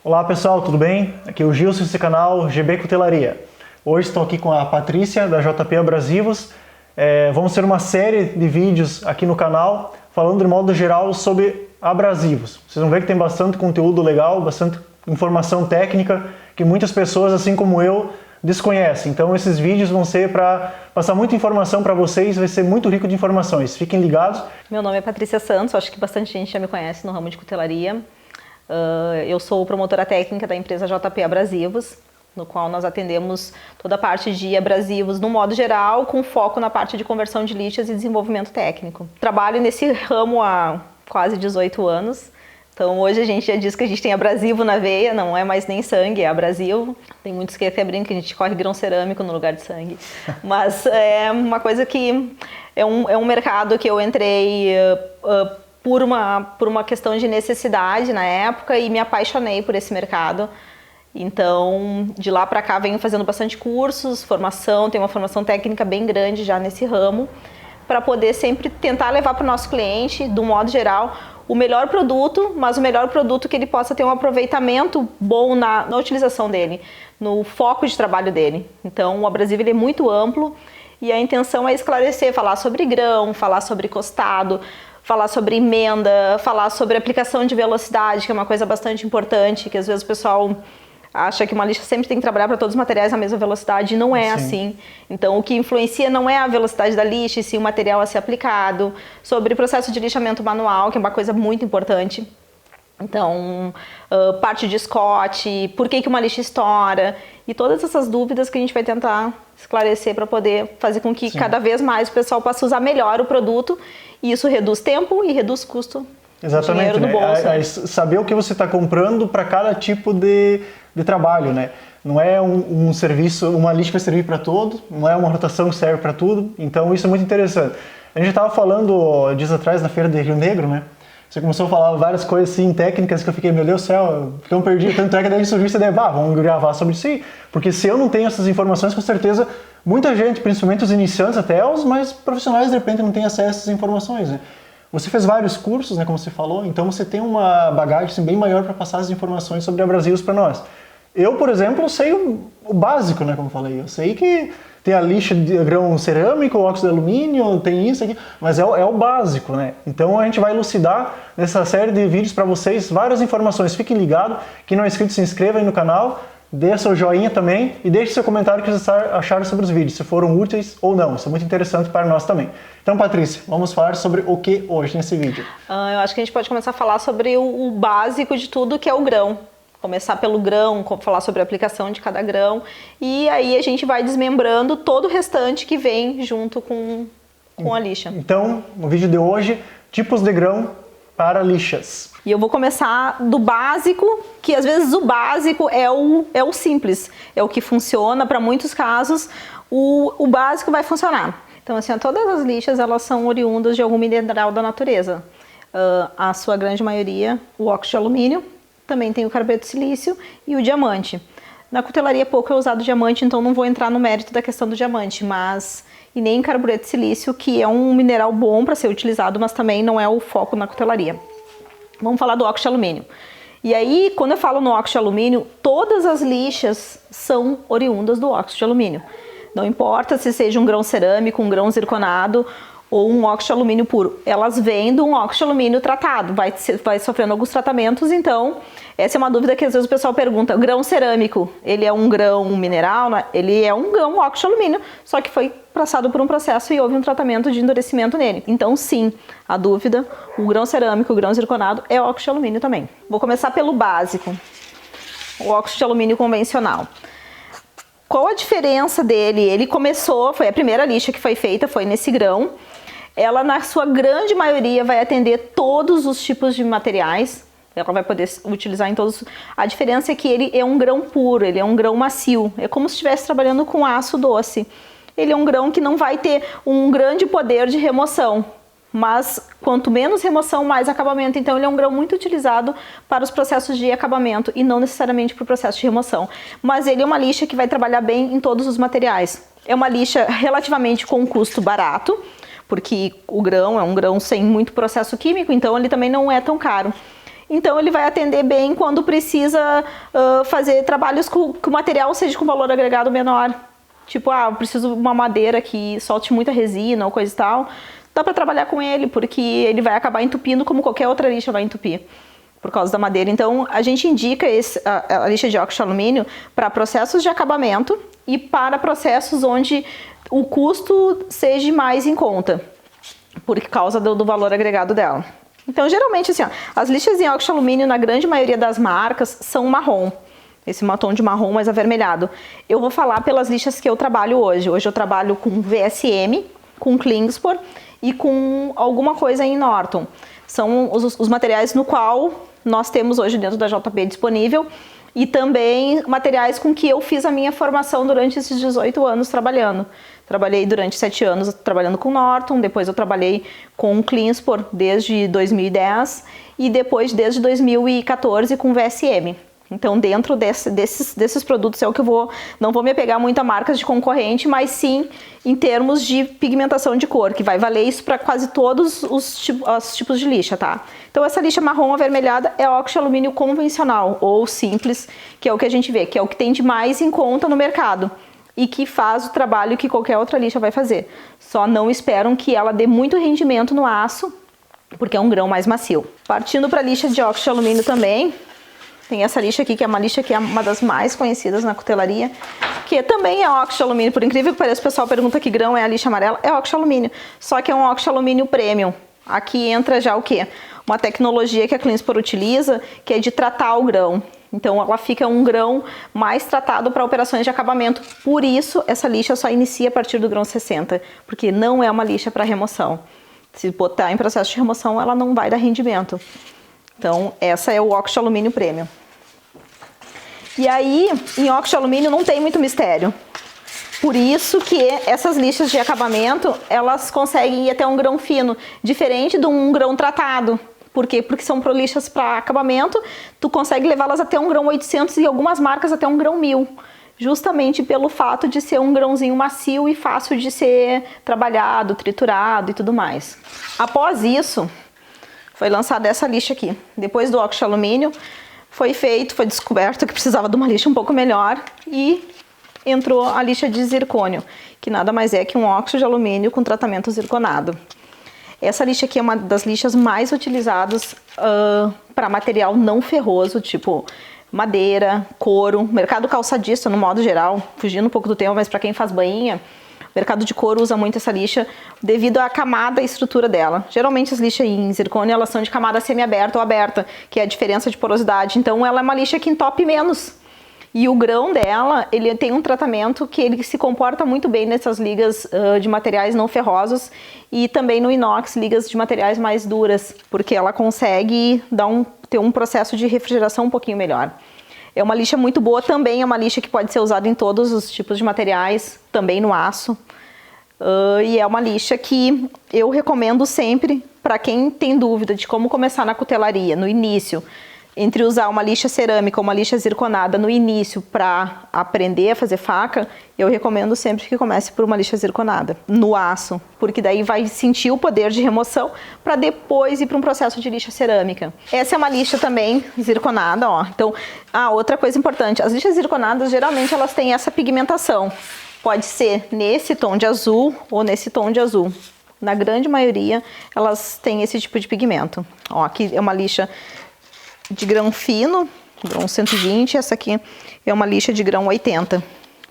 Olá pessoal, tudo bem? Aqui é o Gilson desse canal GB Cutelaria. Hoje estou aqui com a Patrícia da JP Abrasivos. Vamos ter uma série de vídeos aqui no canal falando de modo geral sobre abrasivos. Vocês vão ver que tem bastante conteúdo legal, bastante informação técnica que muitas pessoas, assim como eu, desconhecem. Então esses vídeos vão ser para passar muita informação para vocês, vai ser muito rico de informações. Fiquem ligados. Meu nome é Patrícia Santos, acho que bastante gente já me conhece no ramo de cutelaria. Eu sou promotora técnica da empresa JP Abrasivos, no qual nós atendemos toda a parte de abrasivos no modo geral, com foco na parte de conversão de lixas e desenvolvimento técnico. Trabalho nesse ramo há quase 18 anos, então hoje a gente já diz que a gente tem abrasivo na veia, não é mais nem sangue, é abrasivo. Tem muitos que até brincam que a gente corre grão cerâmico no lugar de sangue, mas é uma coisa que é um mercado que eu entrei por uma questão de necessidade na época e me apaixonei por esse mercado. Então, de lá para cá venho fazendo bastante cursos, formação, tenho uma formação técnica bem grande já nesse ramo, para poder sempre tentar levar para o nosso cliente, do modo geral, o melhor produto, mas o melhor produto que ele possa ter um aproveitamento bom na utilização dele, no foco de trabalho dele. Então, o abrasivo ele é muito amplo e a intenção é esclarecer, falar sobre grão, falar sobre costado, falar sobre emenda, falar sobre aplicação de velocidade, que é uma coisa bastante importante, que às vezes o pessoal acha que uma lixa sempre tem que trabalhar para todos os materiais na mesma velocidade, e não é assim. Então o que influencia não é a velocidade da lixa, e sim o material a ser aplicado, sobre o processo de lixamento manual, que é uma coisa muito importante. Então, parte de Scott, por que uma lixa estoura, e todas essas dúvidas que a gente vai tentar esclarecer para poder fazer com que cada vez mais o pessoal possa usar melhor o produto, e isso reduz tempo e reduz custo. Exatamente, dinheiro no bolso. Saber o que você está comprando para cada tipo de trabalho, né? Não é um serviço, uma lixa que vai servir para todo, não é uma rotação que serve para tudo, então isso é muito interessante. A gente estava falando dias atrás na feira de Rio Negro, né? Você começou a falar várias coisas assim, técnicas que eu fiquei, meu Deus do céu, eu perdi, tanto é que daí surgiu essa ideia, vamos gravar sobre isso aí, porque se eu não tenho essas informações, com certeza, muita gente, principalmente os iniciantes até, os mais profissionais, de repente, não têm acesso a essas informações, né? Você fez vários cursos, né, como você falou, então você tem uma bagagem assim, bem maior para passar as informações sobre abrasivos para nós. Eu, por exemplo, sei o básico, né, como eu falei, eu sei que tem a lixa de grão cerâmico, óxido de alumínio, tem isso aqui, mas é o básico, né? Então a gente vai elucidar nessa série de vídeos para vocês várias informações. Fiquem ligados, quem não é inscrito se inscreva aí no canal, dê seu joinha também e deixe seu comentário o que vocês acharam sobre os vídeos, se foram úteis ou não. Isso é muito interessante para nós também. Então, Patrícia, vamos falar sobre o que hoje nesse vídeo? Eu acho que a gente pode começar a falar sobre o básico de tudo, que é o grão. Começar pelo grão, falar sobre a aplicação de cada grão, e aí a gente vai desmembrando todo o restante que vem junto com a lixa. Então, no vídeo de hoje, tipos de grão para lixas. E eu vou começar do básico, que às vezes o básico é o simples, é o que funciona para muitos casos, o básico vai funcionar. Então assim, todas as lixas elas são oriundas de algum mineral da natureza. A sua grande maioria, o óxido de alumínio, também tem o carboneto de silício e o diamante. Na cutelaria pouco é usado diamante, então não vou entrar no mérito da questão do diamante, e nem carboneto de silício, que é um mineral bom para ser utilizado, mas também não é o foco na cutelaria. Vamos falar do óxido de alumínio. E aí, quando eu falo no óxido de alumínio, todas as lixas são oriundas do óxido de alumínio. Não importa se seja um grão cerâmico, um grão zirconado ou um óxido de alumínio puro. Elas vêm de um óxido de alumínio tratado, vai sofrendo alguns tratamentos, então essa é uma dúvida que às vezes o pessoal pergunta, o grão cerâmico, ele é um grão mineral? Né? Ele é um grão óxido de alumínio, só que foi passado por um processo e houve um tratamento de endurecimento nele. Então sim, a dúvida, o grão cerâmico, o grão zirconado é óxido de alumínio também. Vou começar pelo básico, o óxido de alumínio convencional. Qual a diferença dele? Ele começou, foi a primeira lixa que foi feita, foi nesse grão. Ela, na sua grande maioria, vai atender todos os tipos de materiais. Ela vai poder utilizar em todos. A diferença é que ele é um grão puro, ele é um grão macio. É como se estivesse trabalhando com aço doce. Ele é um grão que não vai ter um grande poder de remoção. Mas quanto menos remoção, mais acabamento. Então ele é um grão muito utilizado para os processos de acabamento e não necessariamente para o processo de remoção. Mas ele é uma lixa que vai trabalhar bem em todos os materiais. É uma lixa relativamente com custo barato, porque o grão é um grão sem muito processo químico, então ele também não é tão caro. então ele vai atender bem quando precisa fazer trabalhos que o material seja com valor agregado menor. Tipo, eu preciso de uma madeira que solte muita resina ou coisa e tal. Dá para trabalhar com ele, porque ele vai acabar entupindo como qualquer outra lixa vai entupir, por causa da madeira. Então, a gente indica a lixa de óxido de alumínio para processos de acabamento e para processos onde o custo seja mais em conta, por causa do valor agregado dela. Então, geralmente, assim, as lixas em óxido de alumínio, na grande maioria das marcas, são marrom. Esse tom de marrom mais avermelhado. Eu vou falar pelas lixas que eu trabalho hoje. Hoje eu trabalho com VSM, com Klingspor e com alguma coisa em Norton. São os materiais no qual nós temos hoje dentro da JP disponível e também materiais com que eu fiz a minha formação durante esses 18 anos trabalhando. Trabalhei durante 7 anos trabalhando com Norton, depois eu trabalhei com Klingspor desde 2010 e depois desde 2014 com VSM. Então, dentro desses produtos é o que não vou me apegar muito a marcas de concorrente, mas sim em termos de pigmentação de cor, que vai valer isso para quase todos os tipos de lixa, tá? Então, essa lixa marrom avermelhada é óxido de alumínio convencional ou simples, que é o que a gente vê, que é o que tem de mais em conta no mercado e que faz o trabalho que qualquer outra lixa vai fazer. Só não esperam que ela dê muito rendimento no aço, porque é um grão mais macio. Partindo para a lixa de óxido de alumínio também, tem essa lixa aqui, que é uma lixa que é uma das mais conhecidas na cutelaria, que também é óxido de alumínio. Por incrível que pareça, o pessoal pergunta que grão é a lixa amarela. É óxido de alumínio, só que é um óxido de alumínio premium. Aqui entra já o quê? Uma tecnologia que a Klingspor utiliza, que é de tratar o grão. Então ela fica um grão mais tratado para operações de acabamento. Por isso, essa lixa só inicia a partir do grão 60, porque não é uma lixa para remoção. Se botar em processo de remoção, ela não vai dar rendimento. Então, essa é o óxido de alumínio premium. E aí, em óxido de alumínio não tem muito mistério. Por isso que essas lixas de acabamento, elas conseguem ir até um grão fino, diferente de um grão tratado. Por quê? Porque são lixas para acabamento, tu consegue levá-las até um grão 800 e algumas marcas até um grão 1000. Justamente pelo fato de ser um grãozinho macio e fácil de ser trabalhado, triturado e tudo mais. Após isso, foi lançada essa lixa aqui. Depois do óxido de alumínio, foi descoberto que precisava de uma lixa um pouco melhor e entrou a lixa de zircônio, que nada mais é que um óxido de alumínio com tratamento zirconado. Essa lixa aqui é uma das lixas mais utilizadas para material não ferroso, tipo madeira, couro, mercado calçadista no modo geral, fugindo um pouco do tema, mas para quem faz bainha, o mercado de couro usa muito essa lixa devido à camada e estrutura dela. Geralmente as lixas em zircônio elas são de camada semi-aberta ou aberta, que é a diferença de porosidade. Então ela é uma lixa que entope menos. E o grão dela, ele tem um tratamento que ele se comporta muito bem nessas ligas de materiais não ferrosos e também no inox, ligas de materiais mais duras, porque ela consegue ter um processo de refrigeração um pouquinho melhor. É uma lixa muito boa, também é uma lixa que pode ser usada em todos os tipos de materiais, também no aço. E é uma lixa que eu recomendo sempre para quem tem dúvida de como começar na cutelaria, no início, entre usar uma lixa cerâmica ou uma lixa zirconada no início para aprender a fazer faca, eu recomendo sempre que comece por uma lixa zirconada, no aço, porque daí vai sentir o poder de remoção para depois ir para um processo de lixa cerâmica. Essa é uma lixa também zirconada, ó. Então, outra coisa importante, as lixas zirconadas geralmente elas têm essa pigmentação. Pode ser nesse tom de azul ou nesse tom de azul. Na grande maioria, elas têm esse tipo de pigmento. Ó, aqui é uma lixa de grão fino, grão 120, essa aqui é uma lixa de grão 80.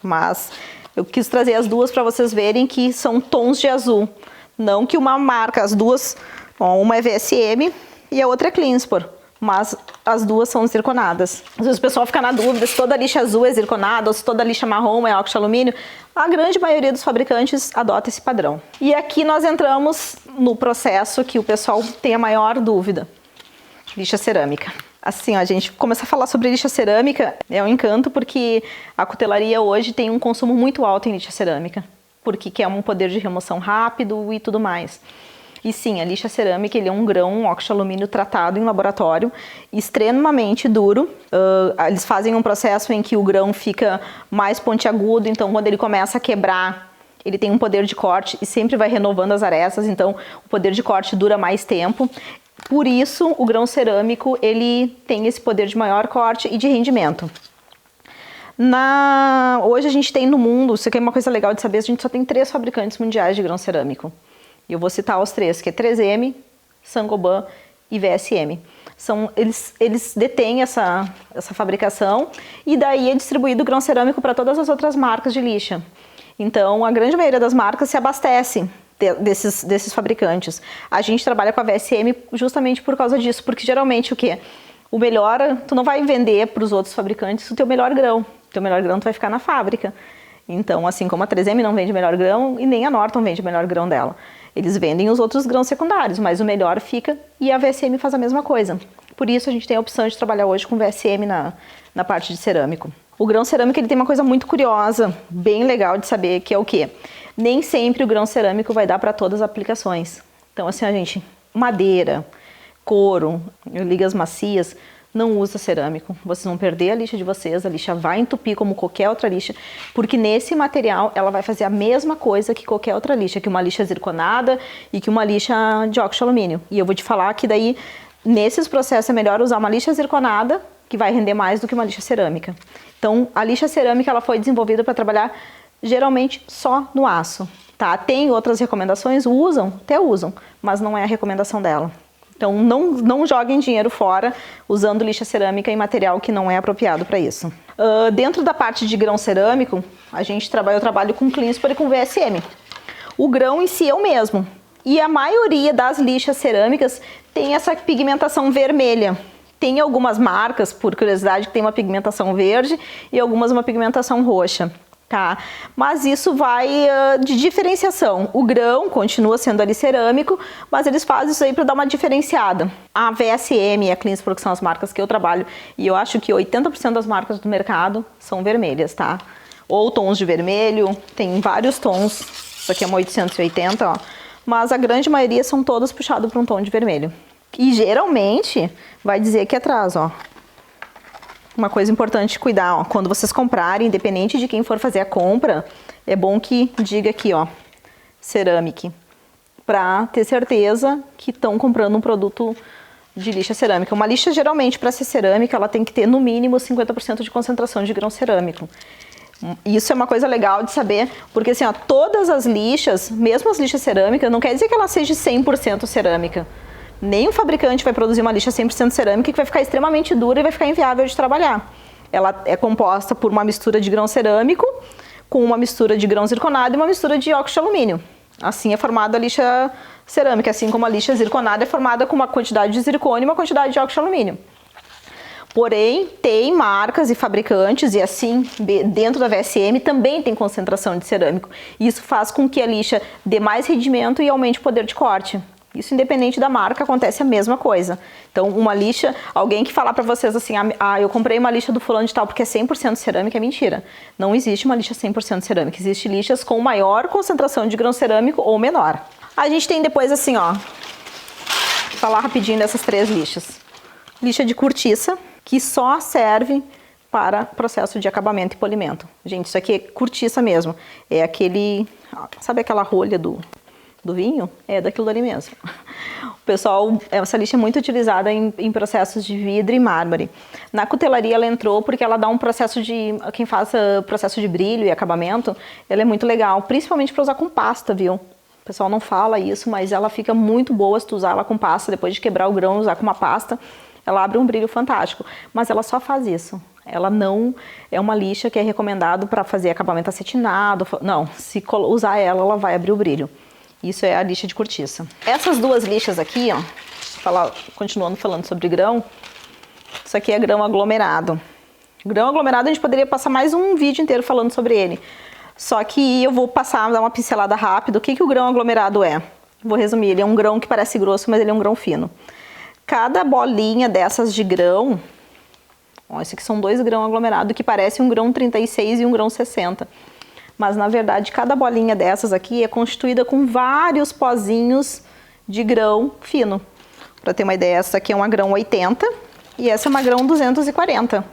Mas eu quis trazer as duas para vocês verem que são tons de azul. Não que uma marca, as duas, uma é VSM e a outra é Klingspor, mas as duas são zirconadas. Às vezes o pessoal fica na dúvida se toda lixa azul é zirconada ou se toda lixa marrom é óxido de alumínio. A grande maioria dos fabricantes adota esse padrão. E aqui nós entramos no processo que o pessoal tem a maior dúvida. Lixa cerâmica. Assim, a gente começa a falar sobre lixa cerâmica, é um encanto porque a cutelaria hoje tem um consumo muito alto em lixa cerâmica, porque quer um poder de remoção rápido e tudo mais. E sim, a lixa cerâmica ele é um grão, óxido de alumínio tratado em laboratório, extremamente duro. Eles fazem um processo em que o grão fica mais pontiagudo, então quando ele começa a quebrar, ele tem um poder de corte e sempre vai renovando as arestas, então o poder de corte dura mais tempo. Por isso, o grão cerâmico, ele tem esse poder de maior corte e de rendimento. Hoje a gente tem no mundo, isso aqui é uma coisa legal de saber, a gente só tem 3 fabricantes mundiais de grão cerâmico. E eu vou citar os 3, que é 3M, Saint-Gobain e VSM. Eles detêm essa fabricação e daí é distribuído o grão cerâmico para todas as outras marcas de lixa. Então, a grande maioria das marcas se abastece desses fabricantes. A gente trabalha com a VSM justamente por causa disso, porque geralmente o quê? O melhor, tu não vai vender para os outros fabricantes o teu melhor grão. O teu melhor grão tu vai ficar na fábrica. Então, assim como a 3M não vende o melhor grão e nem a Norton vende o melhor grão dela. Eles vendem os outros grãos secundários, mas o melhor fica e a VSM faz a mesma coisa. Por isso a gente tem a opção de trabalhar hoje com VSM na parte de cerâmico. O grão cerâmico ele tem uma coisa muito curiosa, bem legal de saber, que é o quê? Nem sempre o grão cerâmico vai dar para todas as aplicações. Então assim, a gente, madeira, couro, ligas macias, não usa cerâmico. Vocês vão perder a lixa de vocês, a lixa vai entupir como qualquer outra lixa, porque nesse material ela vai fazer a mesma coisa que qualquer outra lixa, que uma lixa zirconada e que uma lixa de óxido de alumínio. E eu vou te falar que daí, nesses processos é melhor usar uma lixa zirconada, que vai render mais do que uma lixa cerâmica. Então, a lixa cerâmica ela foi desenvolvida para trabalhar geralmente só no aço, tá? Tem outras recomendações, até usam, mas não é a recomendação dela. Então, não joguem dinheiro fora usando lixa cerâmica em material que não é apropriado para isso. Dentro da parte de grão cerâmico, eu trabalho com Cleanspor e com VSM. O grão em si é o mesmo. E a maioria das lixas cerâmicas tem essa pigmentação vermelha. Tem algumas marcas, por curiosidade, que tem uma pigmentação verde e algumas uma pigmentação roxa. Tá? Mas isso vai de diferenciação. O grão continua sendo ali cerâmico, mas eles fazem isso aí para dar uma diferenciada. A VSM e a Cleanspor, que são as marcas que eu trabalho, e eu acho que 80% das marcas do mercado são vermelhas, tá? Ou tons de vermelho, tem vários tons. Isso aqui é uma 880, ó. Mas a grande maioria são todas puxadas para um tom de vermelho. E geralmente vai dizer aqui atrás, ó. Uma coisa importante de cuidar, ó, quando vocês comprarem, independente de quem for fazer a compra, é bom que diga aqui, ó, Ceramic, para ter certeza que estão comprando um produto de lixa cerâmica. Uma lixa, geralmente, para ser cerâmica, ela tem que ter no mínimo 50% de concentração de grão cerâmico. Isso é uma coisa legal de saber, porque assim, ó, todas as lixas, mesmo as lixas cerâmicas, não quer dizer que ela seja 100% cerâmica. Nenhum fabricante vai produzir uma lixa 100% cerâmica que vai ficar extremamente dura e vai ficar inviável de trabalhar. Ela é composta por uma mistura de grão cerâmico, com uma mistura de grão zirconado e uma mistura de óxido de alumínio. Assim é formada a lixa cerâmica, assim como a lixa zirconada é formada com uma quantidade de zircônio e uma quantidade de óxido de alumínio. Porém, tem marcas e fabricantes, e assim, dentro da VSM também tem concentração de cerâmico. Isso faz com que a lixa dê mais rendimento e aumente o poder de corte. Isso independente da marca, acontece a mesma coisa. Então, uma lixa, alguém que falar para vocês assim, eu comprei uma lixa do fulano de tal porque é 100% cerâmica, é mentira. Não existe uma lixa 100% cerâmica, existe lixas com maior concentração de grão cerâmico ou menor. A gente tem depois assim, ó, vou falar rapidinho dessas 3 lixas. Lixa de cortiça, que só serve para processo de acabamento e polimento. Gente, isso aqui é cortiça mesmo. É aquele, sabe aquela rolha do vinho? É daquilo ali mesmo. O pessoal, essa lixa é muito utilizada em processos de vidro e mármore. Na cutelaria ela entrou porque ela dá um processo de, quem faz processo de brilho e acabamento, ela é muito legal, principalmente para usar com pasta, viu? O pessoal não fala isso, mas ela fica muito boa se tu usar ela com pasta, depois de quebrar o grão, usar com uma pasta, ela abre um brilho fantástico. Mas ela só faz isso. Ela não é uma lixa que é recomendado para fazer acabamento acetinado. Não, se usar ela, ela vai abrir o brilho. Isso é a lixa de cortiça. Essas 2 lixas aqui, ó, continuando falando sobre grão, isso aqui é grão aglomerado. Grão aglomerado a gente poderia passar mais um vídeo inteiro falando sobre ele. Só que eu vou dar uma pincelada rápida. O que o grão aglomerado é? Vou resumir, ele é um grão que parece grosso, mas ele é um grão fino. Cada bolinha dessas de grão, ó, esse aqui são 2 grãos aglomerados, que parece um grão 36 e um grão 60. Mas, na verdade, cada bolinha dessas aqui é constituída com vários pozinhos de grão fino. Para ter uma ideia, essa aqui é uma grão 80 e essa é uma grão 240.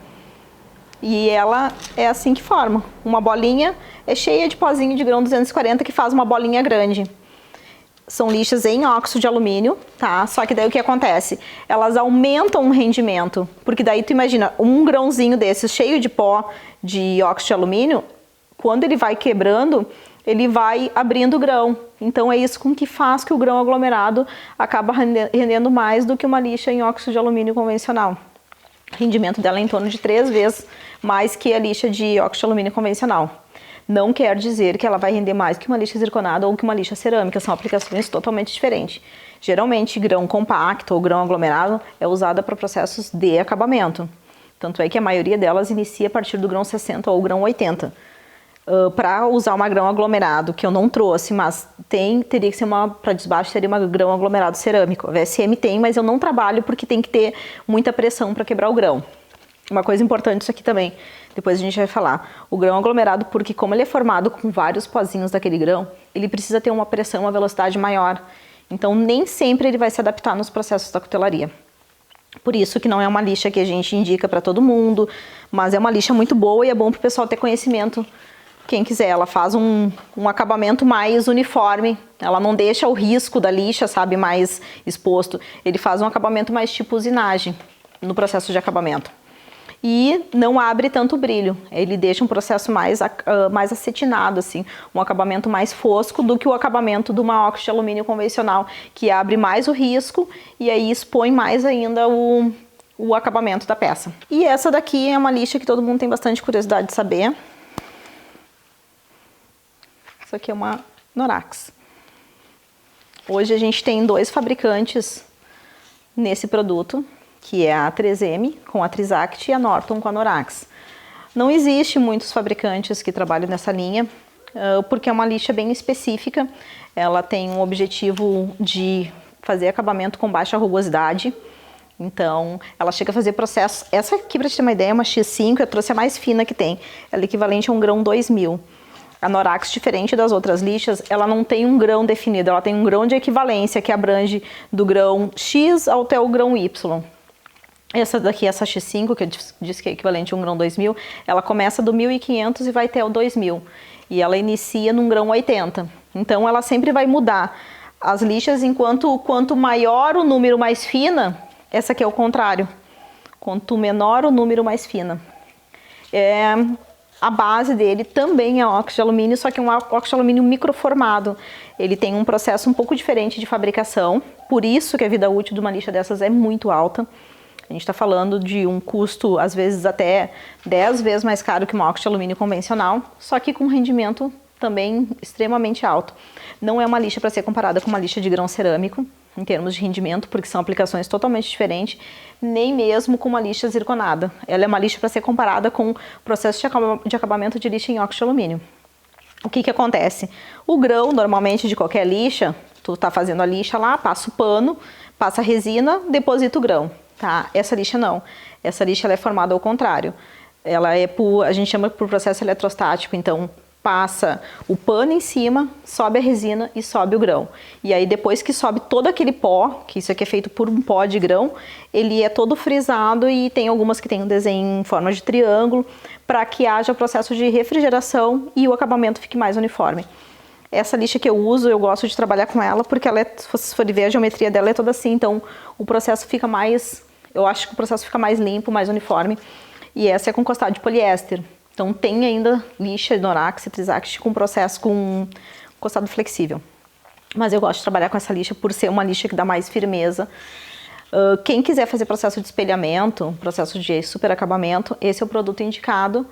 E ela é assim que forma. Uma bolinha é cheia de pozinho de grão 240 que faz uma bolinha grande. são lixas em óxido de alumínio, tá? Só que daí o que acontece? Elas aumentam o rendimento, porque daí tu imagina, um grãozinho desses cheio de pó de óxido de alumínio, quando ele vai quebrando, ele vai abrindo o grão. Então é isso com que faz que o grão aglomerado acaba rendendo mais do que uma lixa em óxido de alumínio convencional. O rendimento dela é em torno de 3 vezes mais que a lixa de óxido de alumínio convencional. Não quer dizer que ela vai render mais que uma lixa zirconada ou que uma lixa cerâmica, são aplicações totalmente diferentes. Geralmente, grão compacto ou grão aglomerado é usada para processos de acabamento. Tanto é que a maioria delas inicia a partir do grão 60 ou grão 80. Para usar uma grão aglomerado, que eu não trouxe, mas teria que ser para desbaixo, seria uma grão aglomerado cerâmico. A VSM tem, mas eu não trabalho porque tem que ter muita pressão para quebrar o grão. Uma coisa importante isso aqui também, depois a gente vai falar. O grão aglomerado, porque como ele é formado com vários pozinhos daquele grão, ele precisa ter uma pressão, uma velocidade maior. Então, nem sempre ele vai se adaptar nos processos da cutelaria. Por isso que não é uma lixa que a gente indica para todo mundo, mas é uma lixa muito boa e é bom para o pessoal ter conhecimento. Quem quiser, ela faz um acabamento mais uniforme, ela não deixa o risco da lixa, sabe, mais exposto. Ele faz um acabamento mais tipo usinagem no processo de acabamento. E não abre tanto brilho, ele deixa um processo mais acetinado, assim, um acabamento mais fosco do que o acabamento de uma óxido de alumínio convencional, que abre mais o risco e aí expõe mais ainda o acabamento da peça. E essa daqui é uma lixa que todo mundo tem bastante curiosidade de saber. Isso aqui é uma Norax. Hoje a gente tem 2 fabricantes nesse produto, que é a 3M com a Trisact e a Norton com a Norax. Não existe muitos fabricantes que trabalham nessa linha, porque é uma lixa bem específica. Ela tem um objetivo de fazer acabamento com baixa rugosidade. Então, ela chega a fazer processo... Essa aqui, para te ter uma ideia, é uma X5, eu trouxe a mais fina que tem. Ela é equivalente a um grão 2000. A Norax, diferente das outras lixas, ela não tem um grão definido, ela tem um grão de equivalência que abrange do grão X até o grão Y. Essa daqui, essa X5, que eu disse que é equivalente a um grão 2000, ela começa do 1500 e vai até o 2000. E ela inicia num grão 80. Então, ela sempre vai mudar. As lixas, quanto maior o número, mais fina, essa aqui é o contrário. Quanto menor o número, mais fina. A base dele também é óxido de alumínio, só que é um óxido de alumínio microformado. Ele tem um processo um pouco diferente de fabricação, por isso que a vida útil de uma lixa dessas é muito alta. A gente está falando de um custo, às vezes, até 10 vezes mais caro que uma óxido de alumínio convencional, só que com rendimento também extremamente alto. Não é uma lixa para ser comparada com uma lixa de grão cerâmico, em termos de rendimento, porque são aplicações totalmente diferentes, nem mesmo com uma lixa zirconada. Ela é uma lixa para ser comparada com o processo de acabamento de lixa em óxido de alumínio. O que acontece? O grão, normalmente, de qualquer lixa, tu está fazendo a lixa lá, passa o pano, passa a resina, deposita o grão. Tá? Essa lixa não. Essa lixa ela é formada ao contrário. Ela a gente chama por processo eletrostático, então passa o pano em cima, sobe a resina e sobe o grão. E aí depois que sobe todo aquele pó, que isso aqui é feito por um pó de grão, ele é todo frisado e tem algumas que tem um desenho em forma de triângulo, para que haja processo de refrigeração e o acabamento fique mais uniforme. Essa lixa que eu uso, eu gosto de trabalhar com ela, porque ela se você for ver a geometria dela é toda assim, então o processo fica mais, eu acho que o processo fica mais limpo, mais uniforme. E essa é com costado de poliéster. Então tem ainda lixa Norax e Trisact com processo com costado flexível. Mas eu gosto de trabalhar com essa lixa por ser uma lixa que dá mais firmeza. Quem quiser fazer processo de espelhamento, processo de super acabamento, esse é o produto indicado,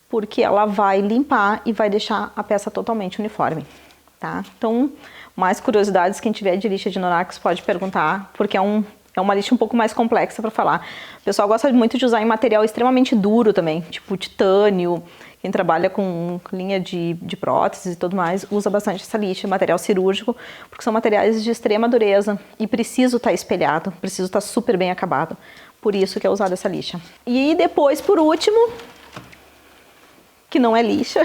porque ela vai limpar e vai deixar a peça totalmente uniforme, tá? Então, mais curiosidades, quem tiver de lixa de Norax pode perguntar, porque é uma lixa um pouco mais complexa para falar. O pessoal gosta muito de usar em material extremamente duro também, tipo titânio. Quem trabalha com linha de próteses e tudo mais, usa bastante essa lixa, material cirúrgico, porque são materiais de extrema dureza e preciso estar espelhado, preciso estar super bem acabado. Por isso que é usada essa lixa. E depois, por último, que não é lixa,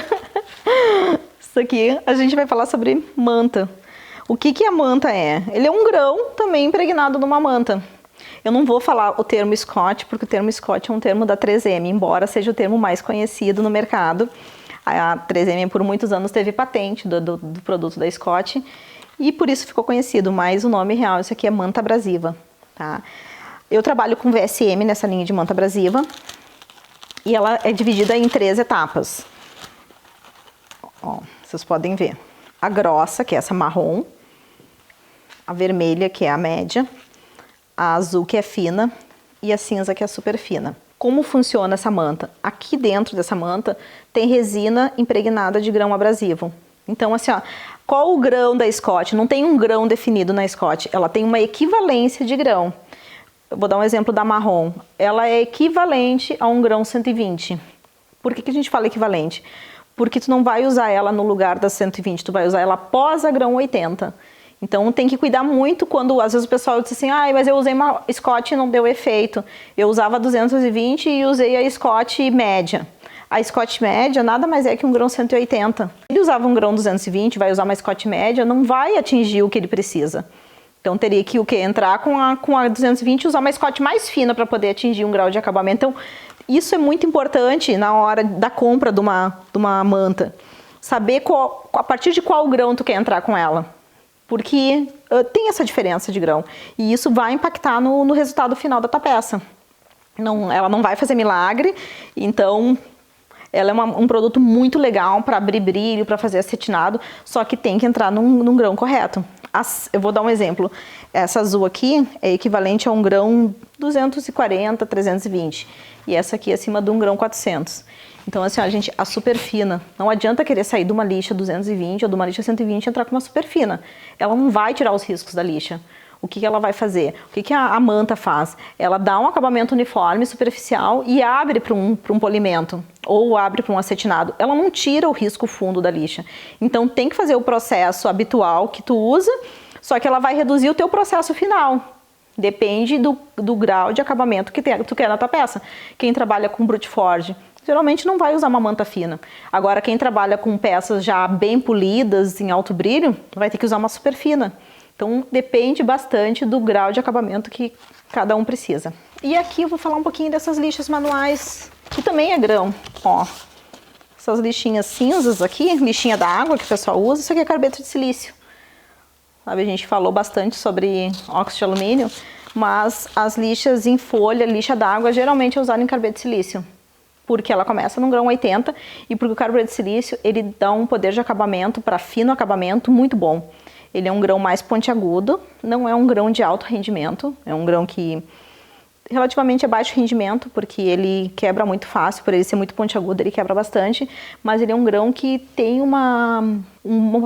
isso aqui a gente vai falar sobre manta. O que a manta é? Ele é um grão também impregnado numa manta. Eu não vou falar o termo Scott, porque o termo Scott é um termo da 3M, embora seja o termo mais conhecido no mercado. A 3M por muitos anos teve patente do produto da Scott E por isso ficou conhecido, mas o nome real, isso aqui é manta abrasiva, tá? Eu trabalho com VSM nessa linha de manta abrasiva e ela é dividida em 3 etapas. Ó, vocês podem ver. A grossa, que é essa marrom, a vermelha, que é a média, a azul, que é fina, e a cinza, que é super fina. Como funciona essa manta? Aqui dentro dessa manta tem resina impregnada de grão abrasivo. Então, assim, ó, qual o grão da Scott? Não tem um grão definido na Scott, ela tem uma equivalência de grão. Eu vou dar um exemplo da marrom. Ela é equivalente a um grão 120. Por que a gente fala equivalente? Porque tu não vai usar ela no lugar da 120, tu vai usar ela após a grão 80. Então tem que cuidar muito quando, às vezes o pessoal diz assim, mas eu usei uma Scott e não deu efeito. Eu usava 220 e usei a Scott média. A Scott média nada mais é que um grão 180. Ele usava um grão 220, vai usar uma Scott média, não vai atingir o que ele precisa. Então teria que entrar com a 220 e usar uma Scott mais fina para poder atingir um grau de acabamento. Então isso é muito importante na hora da compra de uma manta. Saber a partir de qual grão tu quer entrar com ela. Porque tem essa diferença de grão. E isso vai impactar no resultado final da tua peça. Ela não vai fazer milagre, então ela é um produto muito legal para abrir brilho, para fazer acetinado, só que tem que entrar num grão correto. Eu vou dar um exemplo. Essa azul aqui é equivalente a um grão 240, 320. E essa aqui é acima de um grão 400. Então, assim, a super fina. Não adianta querer sair de uma lixa 220 ou de uma lixa 120 e entrar com uma super fina. Ela não vai tirar os riscos da lixa. O que ela vai fazer? O que a manta faz? Ela dá um acabamento uniforme, superficial e abre para um polimento ou abre para um acetinado. Ela não tira o risco fundo da lixa. Então tem que fazer o processo habitual que tu usa, só que ela vai reduzir o teu processo final. Depende do grau de acabamento que tu quer na tua peça. Quem trabalha com brute forge geralmente não vai usar uma manta fina. Agora quem trabalha com peças já bem polidas, em alto brilho, vai ter que usar uma super fina. Então depende bastante do grau de acabamento que cada um precisa. E aqui eu vou falar um pouquinho dessas lixas manuais, que também é grão. Ó, essas lixinhas cinzas aqui, lixinha da água que o pessoal usa, isso aqui é carbeto de silício. Sabe, a gente falou bastante sobre óxido de alumínio, mas as lixas em folha, lixa d'água, geralmente é usada em carbeto de silício. Porque ela começa no grão 80 e porque o carbeto de silício ele dá um poder de acabamento para fino acabamento muito bom. Ele é um grão mais pontiagudo, não é um grão de alto rendimento, é um grão que relativamente é baixo rendimento, porque ele quebra muito fácil, por ele ser muito pontiagudo, ele quebra bastante, mas ele é um grão que tem uma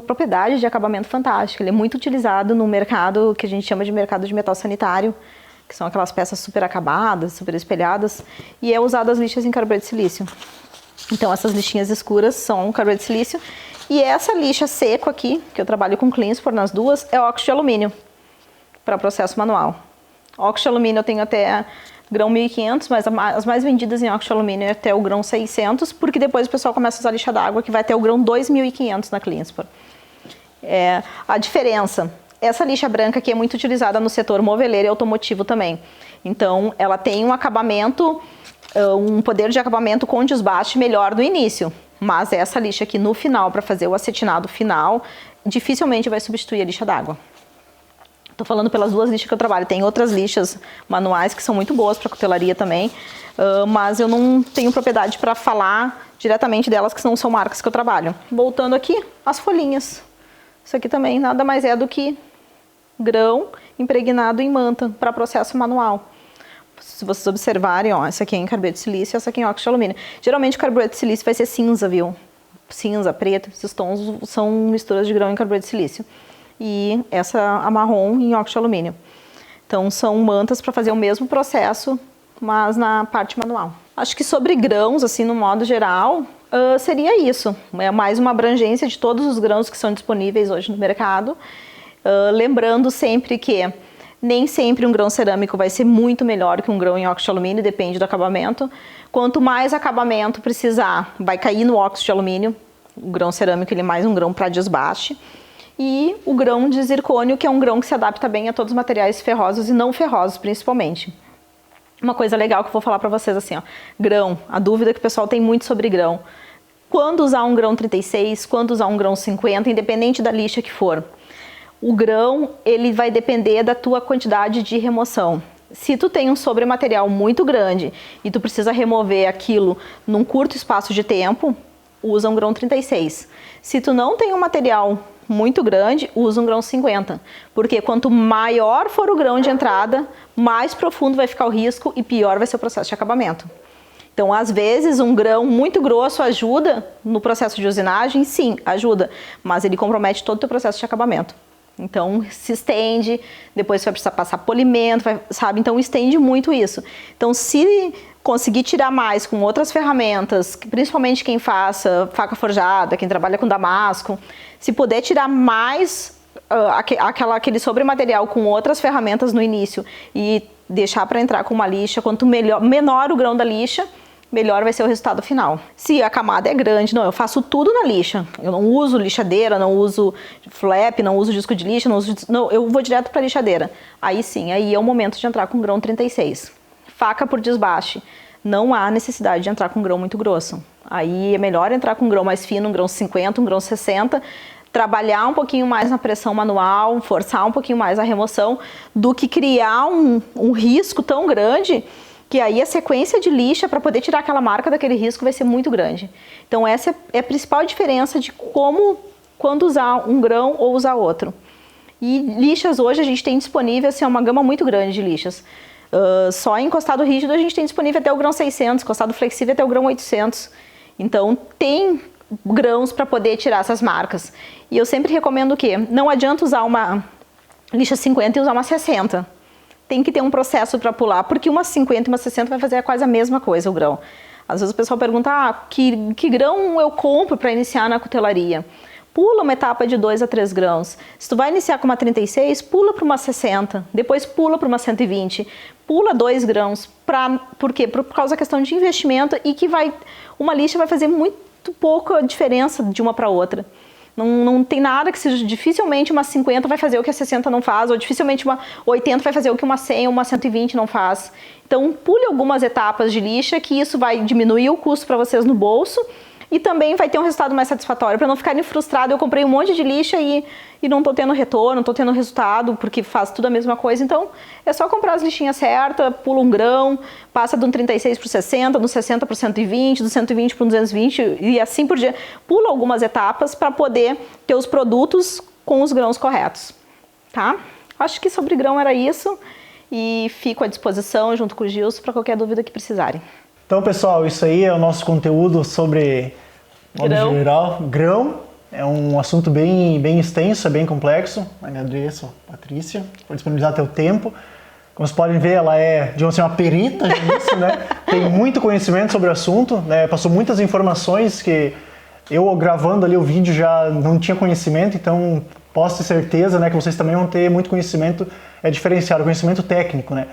propriedade de acabamento fantástica. Ele é muito utilizado no mercado que a gente chama de mercado de metal sanitário, que são aquelas peças super acabadas, super espelhadas, e é usado as lixas em carbeto de silício. Então essas lixinhas escuras são carbeto de silício, e essa lixa seco aqui, que eu trabalho com Cleanspor nas duas, é óxido de alumínio, para processo manual. Óxido de alumínio eu tenho até grão 1500, mas as mais vendidas em óxido de alumínio é até o grão 600, porque depois o pessoal começa a usar lixa d'água, que vai até o grão 2500 na Cleanspor. A diferença, essa lixa branca aqui é muito utilizada no setor moveleiro e automotivo também. Então ela tem um acabamento, um poder de acabamento com desbaste melhor no início. Mas essa lixa aqui no final, para fazer o acetinado final, dificilmente vai substituir a lixa d'água. Estou falando pelas duas lixas que eu trabalho. Tem outras lixas manuais que são muito boas para cutelaria também, mas eu não tenho propriedade para falar diretamente delas, que não são marcas que eu trabalho. Voltando aqui, as folhinhas. Isso aqui também nada mais é do que grão impregnado em manta para processo manual. Se vocês observarem, ó, essa aqui é em carbeto de silício e essa aqui é em óxido de alumínio. Geralmente o carbeto de silício vai ser cinza, viu? Cinza, preto, esses tons são misturas de grão em carbeto de silício. E essa a marrom em óxido de alumínio. Então são mantas para fazer o mesmo processo, mas na parte manual. Acho que sobre grãos, assim, no modo geral, seria isso. É mais uma abrangência de todos os grãos que são disponíveis hoje no mercado. Lembrando sempre que nem sempre um grão cerâmico vai ser muito melhor que um grão em óxido de alumínio, depende do acabamento. Quanto mais acabamento precisar, vai cair no óxido de alumínio. O grão cerâmico ele é mais um grão para desbaste. E o grão de zircônio, que é um grão que se adapta bem a todos os materiais ferrosos e não ferrosos, principalmente. Uma coisa legal que eu vou falar para vocês assim, ó, grão, a dúvida que o pessoal tem muito sobre grão. Quando usar um grão 36, quando usar um grão 50, independente da lixa que for. O grão, ele vai depender da tua quantidade de remoção. Se tu tem um sobrematerial muito grande e tu precisa remover aquilo num curto espaço de tempo, usa um grão 36. Se tu não tem um material muito grande, usa um grão 50. Porque quanto maior for o grão de entrada, mais profundo vai ficar o risco e pior vai ser o processo de acabamento. Então, às vezes, um grão muito grosso ajuda no processo de usinagem, sim, ajuda, mas ele compromete todo o teu processo de acabamento. Então, se estende, depois você vai precisar passar polimento, sabe? Então, estende muito isso. Então, se conseguir tirar mais com outras ferramentas, principalmente quem faça faca forjada, quem trabalha com damasco, se puder tirar mais aquele sobrematerial com outras ferramentas no início e deixar para entrar com uma lixa, quanto menor o grão da lixa, melhor vai ser o resultado final. Se a camada é grande, não, eu faço tudo na lixa. Eu não uso lixadeira, não uso flap, não uso disco de lixa, não, eu vou direto para a lixadeira. Aí sim, aí é o momento de entrar com grão 36. Faca por desbaste. Não há necessidade de entrar com grão muito grosso. Aí é melhor entrar com um grão mais fino, um grão 50, um grão 60, trabalhar um pouquinho mais na pressão manual, forçar um pouquinho mais a remoção, do que criar um risco tão grande que aí a sequência de lixa para poder tirar aquela marca daquele risco vai ser muito grande. Então essa é a principal diferença de quando usar um grão ou usar outro. E lixas hoje a gente tem disponível, assim, uma gama muito grande de lixas. Só em encostado rígido a gente tem disponível até o grão 600, encostado flexível até o grão 800. Então tem grãos para poder tirar essas marcas. E eu sempre recomendo o quê? Não adianta usar uma lixa 50 e usar uma 60. Tem que ter um processo para pular, porque uma 50 e uma 60 vai fazer quase a mesma coisa o grão. Às vezes o pessoal pergunta, que grão eu compro para iniciar na cutelaria? Pula uma etapa de 2 a 3 grãos. Se tu vai iniciar com uma 36, pula para uma 60, depois pula para uma 120, pula 2 grãos. Por quê? Por causa da questão de investimento e que uma lixa vai fazer muito pouca diferença de uma para outra. Não tem nada que seja, dificilmente uma 50 vai fazer o que a 60 não faz, ou dificilmente uma 80 vai fazer o que uma 100 ou uma 120 não faz. Então, pule algumas etapas de lixa, que isso vai diminuir o custo para vocês no bolso e também vai ter um resultado mais satisfatório, para não ficarem frustrados. Eu comprei um monte de lixa e não estou tendo retorno, não estou tendo resultado, porque faz tudo a mesma coisa. Então, é só comprar as lixinhas certas, pula um grão, passa de um 36 para o 60, do 60 para o 120, do 120 para o 220 e assim por diante. Pula algumas etapas para poder ter os produtos com os grãos corretos, tá? Acho que sobre grão era isso e fico à disposição junto com o Gilson para qualquer dúvida que precisarem. Então, pessoal, isso aí é o nosso conteúdo sobre, modo geral, grão. É um assunto bem extenso, bem complexo. Agradeço a Patrícia por disponibilizar teu tempo. Como vocês podem ver, ela é, digamos assim, uma perita nisso, né? Tem muito conhecimento sobre o assunto, né? Passou muitas informações que eu, gravando ali o vídeo, já não tinha conhecimento, então posso ter certeza, né, que vocês também vão ter muito conhecimento diferenciado, conhecimento técnico, né?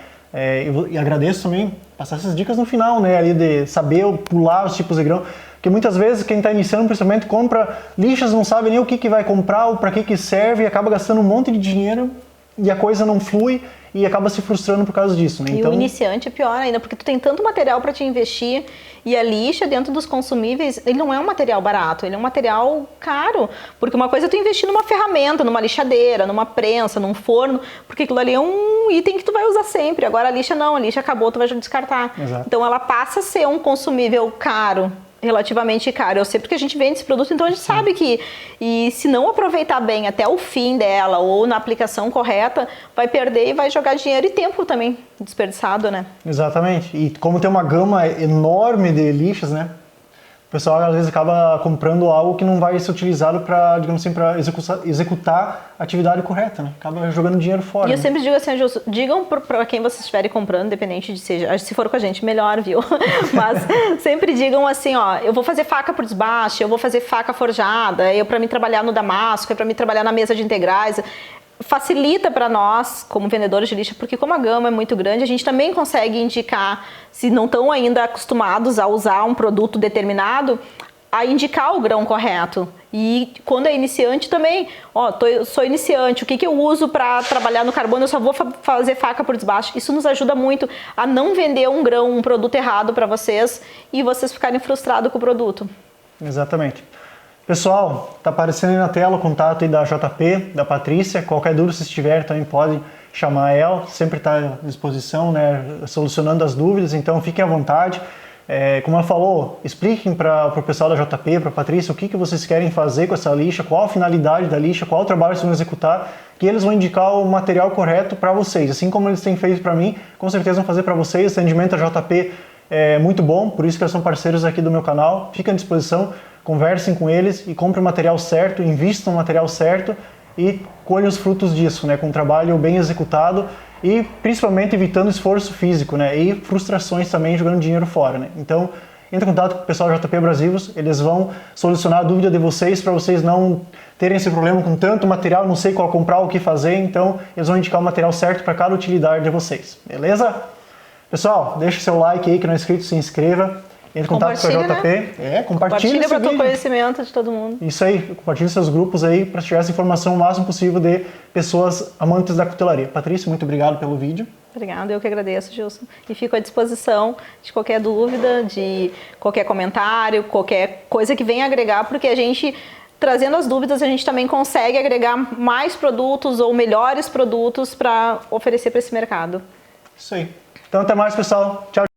E agradeço também passar essas dicas no final, né, ali de saber pular os tipos de grão, porque muitas vezes quem está iniciando principalmente compra lixas, não sabe nem o que vai comprar ou para que serve e acaba gastando um monte de dinheiro e a coisa não flui e acaba se frustrando por causa disso, né? Então, e o iniciante é pior ainda, porque tu tem tanto material para te investir e a lixa dentro dos consumíveis, ele não é um material barato, ele é um material caro, porque uma coisa é tu investir numa ferramenta, numa lixadeira, numa prensa, num forno, porque aquilo ali é um item que tu vai usar sempre. Agora a lixa não, a lixa acabou, tu vai descartar. Exato. Então ela passa a ser um consumível caro, relativamente caro. Eu sei porque a gente vende esse produto, então a gente sabe que, e se não aproveitar bem até o fim dela ou na aplicação correta, vai perder e vai jogar dinheiro e tempo também desperdiçado, né? Exatamente. E como tem uma gama enorme de lixas, né? O pessoal às vezes acaba comprando algo que não vai ser utilizado para, digamos assim, para executar a atividade correta, né? Acaba jogando dinheiro fora. E eu né? sempre digo assim, Gilson, digam para quem vocês estiverem comprando, independente de seja, se for com a gente, melhor, viu? Mas sempre digam assim, ó, eu vou fazer faca por desbaste, eu vou fazer faca forjada, para mim trabalhar no damasco, para mim trabalhar na mesa de integrais. Facilita para nós, como vendedores de lixa, porque como a gama é muito grande, a gente também consegue indicar, se não estão ainda acostumados a usar um produto determinado, a indicar o grão correto. E quando é iniciante também, ó, sou iniciante, o que eu uso para trabalhar no carbono, eu só vou fazer faca por desbaste. Isso nos ajuda muito a não vender um grão, um produto errado para vocês e vocês ficarem frustrados com o produto. Exatamente. Pessoal, tá aparecendo aí na tela o contato aí da JP, da Patrícia. Qualquer dúvida, se tiver, também pode chamar ela. Sempre está à disposição, né, solucionando as dúvidas, então fiquem à vontade. Como ela falou, expliquem para o pessoal da JP, para a Patrícia, o que vocês querem fazer com essa lixa, qual a finalidade da lixa, qual o trabalho que vocês vão executar, que eles vão indicar o material correto para vocês. Assim como eles têm feito para mim, com certeza vão fazer para vocês. O atendimento da JP é muito bom, por isso que eles são parceiros aqui do meu canal. Fiquem à disposição, conversem com eles e comprem o material certo, invistam no material certo e colhem os frutos disso, né, com um trabalho bem executado e principalmente evitando esforço físico, né, e frustrações também jogando dinheiro fora, né. Então, entre em contato com o pessoal da JP Abrasivos, eles vão solucionar a dúvida de vocês para vocês não terem esse problema com tanto material, não sei qual comprar, o que fazer, então eles vão indicar o material certo para cada utilidade de vocês, beleza? Pessoal, deixa o seu like aí, que não é inscrito, se inscreva. Entre em contato com a JP. Né? Compartilha para o conhecimento de todo mundo. Isso aí, compartilhe seus grupos aí para tirar essa informação o máximo possível de pessoas amantes da cutelaria. Patrícia, muito obrigado pelo vídeo. Obrigada, eu que agradeço, Gilson. E fico à disposição de qualquer dúvida, de qualquer comentário, qualquer coisa que venha agregar, porque a gente, trazendo as dúvidas, a gente também consegue agregar mais produtos ou melhores produtos para oferecer para esse mercado. Isso aí. Então até mais, pessoal. Tchau.